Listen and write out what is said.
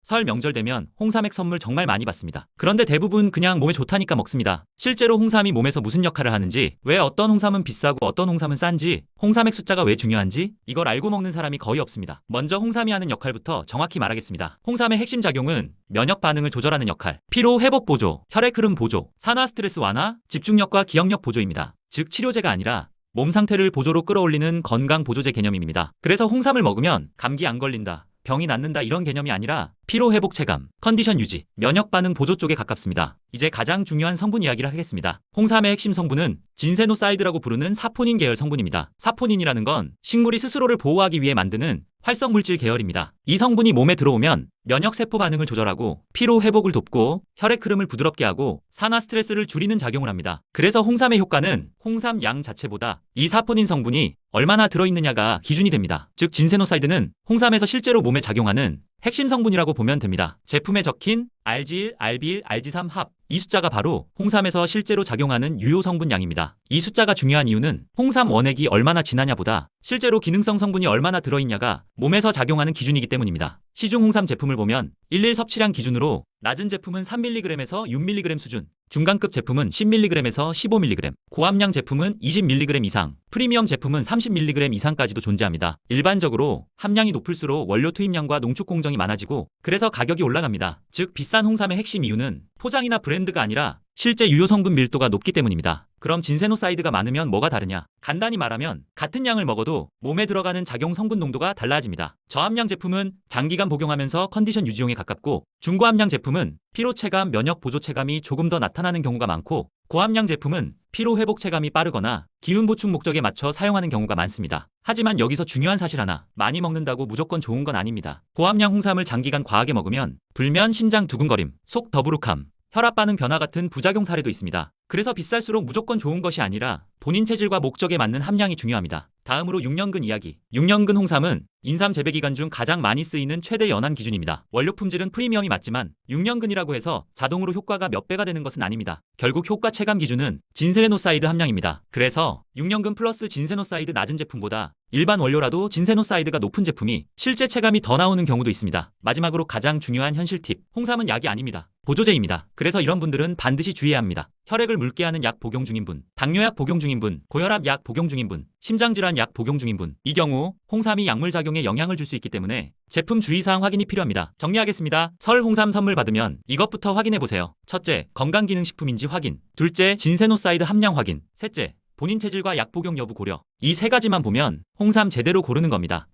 설 명절 되면 홍삼액 선물 정말 많이 받습니다. 그런데 대부분 그냥 몸에 좋다니까 먹습니다. 실제로 홍삼이 몸에서 무슨 역할을 하는지, 왜 어떤 홍삼은 비싸고 어떤 홍삼은 싼지, 홍삼액 숫자가 왜 중요한지 이걸 알고 먹는 사람이 거의 없습니다. 먼저 홍삼이 하는 역할부터 정확히 말하겠습니다. 홍삼의 핵심 작용은 면역 반응을 조절하는 역할, 피로 회복 보조, 혈액 흐름 보조, 산화 스트레스 완화, 집중력과 기억력 보조입니다. 즉 치료제가 아니라 몸 상태를 보조로 끌어올리는 건강 보조제 개념입니다. 그래서 홍삼을 먹으면 감기 안 걸린다, 병이 낫는다 이런 개념이 아니라 피로 회복 체감, 컨디션 유지, 면역 반응 보조 쪽에 가깝습니다. 이제 가장 중요한 성분 이야기를 하겠습니다. 홍삼의 핵심 성분은 진세노사이드라고 부르는 사포닌 계열 성분입니다. 사포닌이라는 건 식물이 스스로를 보호하기 위해 만드는 활성 물질 계열입니다. 이 성분이 몸에 들어오면 면역 세포 반응을 조절하고 피로 회복을 돕고 혈액 흐름을 부드럽게 하고 산화 스트레스를 줄이는 작용을 합니다. 그래서 홍삼의 효과는 홍삼 양 자체보다 이 사포닌 성분이 얼마나 들어있느냐가 기준이 됩니다. 즉 진세노사이드는 홍삼에서 실제로 몸에 작용하는 핵심 성분이라고 보면 됩니다. 제품에 적힌 RG1, RB1, RG3 합, 이 숫자가 바로 홍삼에서 실제로 작용하는 유효 성분 양입니다. 이 숫자가 중요한 이유는 홍삼 원액이 얼마나 진하냐보다 실제로 기능성 성분이 얼마나 들어있냐가 몸에서 작용하는 기준이기 때문입니다. 시중 홍삼 제품을 보면 일일 섭취량 기준으로 낮은 제품은 3mg에서 6mg 수준, 중간급 제품은 10mg에서 15mg, 고함량 제품은 20mg 이상, 프리미엄 제품은 30mg 이상까지도 존재합니다. 일반적으로 함량이 높을수록 원료 투입량과 농축 공정이 많아지고 그래서 가격이 올라갑니다. 즉 비싼 홍삼의 핵심 이유는 포장이나 브랜드가 아니라 실제 유효 성분 밀도가 높기 때문입니다. 그럼 진세노사이드가 많으면 뭐가 다르냐? 간단히 말하면 같은 양을 먹어도 몸에 들어가는 작용 성분 농도가 달라집니다. 저함량 제품은 장기간 복용하면서 컨디션 유지용에 가깝고 중고함량 제품은 피로 체감, 면역 보조 체감이 조금 더 나타나는 경우가 많고 고함량 제품은 피로 회복 체감이 빠르거나 기운 보충 목적에 맞춰 사용하는 경우가 많습니다. 하지만 여기서 중요한 사실 하나, 많이 먹는다고 무조건 좋은 건 아닙니다. 고함량 홍삼을 장기간 과하게 먹으면 불면, 심장 두근거림, 속 더부룩함, 혈압 반응 변화 같은 부작용 사례도 있습니다. 그래서 비쌀수록 무조건 좋은 것이 아니라 본인 체질과 목적에 맞는 함량이 중요합니다. 다음으로 6년근 이야기. 6년근 홍삼은 인삼 재배 기간 중 가장 많이 쓰이는 최대 연한 기준입니다. 원료 품질은 프리미엄이 맞지만 6년근이라고 해서 자동으로 효과가 몇 배가 되는 것은 아닙니다. 결국 효과 체감 기준은 진세노사이드 함량입니다. 그래서 6년근 플러스 진세노사이드 낮은 제품보다 일반 원료라도 진세노사이드가 높은 제품이 실제 체감이 더 나오는 경우도 있습니다. 마지막으로 가장 중요한 현실 팁. 홍삼은 약이 아닙니다. 보조제입니다. 그래서 이런 분들은 반드시 주의해야 합니다. 혈액을 묽게 하는 약 복용 중인 분, 당뇨약 복용 중인 분, 고혈압 약 복용 중인 분, 심장질환 약 복용 중인 분, 이 경우 홍삼이 약물 작용에 영향을 줄 수 있기 때문에 제품 주의사항 확인이 필요합니다. 정리하겠습니다. 설 홍삼 선물 받으면 이것부터 확인해보세요. 첫째, 건강기능식품인지 확인. 둘째, 진세노사이드 함량 확인. 셋째, 본인 체질과 약 복용 여부 고려. 이 세 가지만 보면 홍삼 제대로 고르는 겁니다.